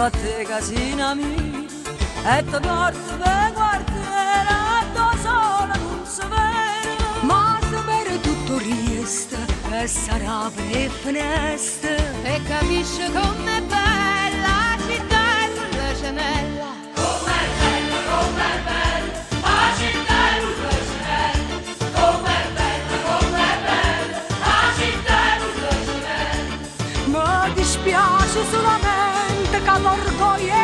batte casina mia e ti porto per guardare da sola non si vede, ma sapere tutto resta e sarà per finestre e capisce com'è bella la città e la gemella. Com'è bella la città e la gemella, com'è bella la città e la gemella. Mi dispiace solamente che l'orgoglio e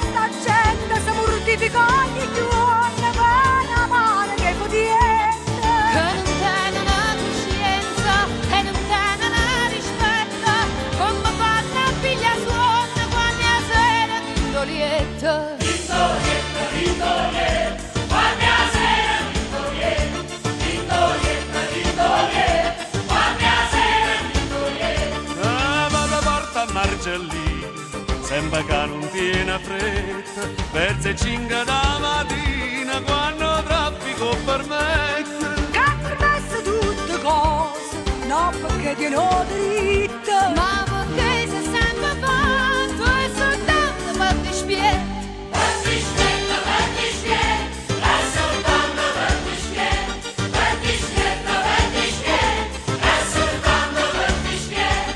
sta gente si mortifica ogni giorno per la mano che potiente, che non tengono coscienza e non tengono rispetto, come fanno a piglia suona quando a sera Vittorietta. Vittorietta, Vittorietta, quando a sera Vittorietta, Vittorietta, Vittorietta, quando a sera Vittorietta. Ma la porta a Marcellino, sembra che non tiene fretta, verso le 5 da mattina quando traffico permette. Che permesse tutte cose, no perché tieno dritto, ma perché sei sempre fatto e soltanto per dispiede. Per dispiede, per dispiede, è soltanto per dispiede. Per dispiede, per dispiede, è soltanto per dispiede.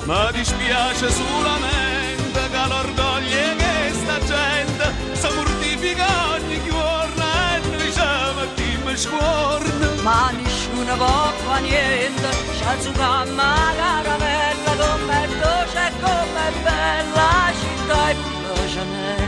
Ma dispiace solamente che l'orgoglio che sta gente si mortifica ogni giorno e noi siamo a team scuorno. Ma nessuno può fare niente, c'è su camma caramella, com'è dolce e com'è bella la città e la gemella.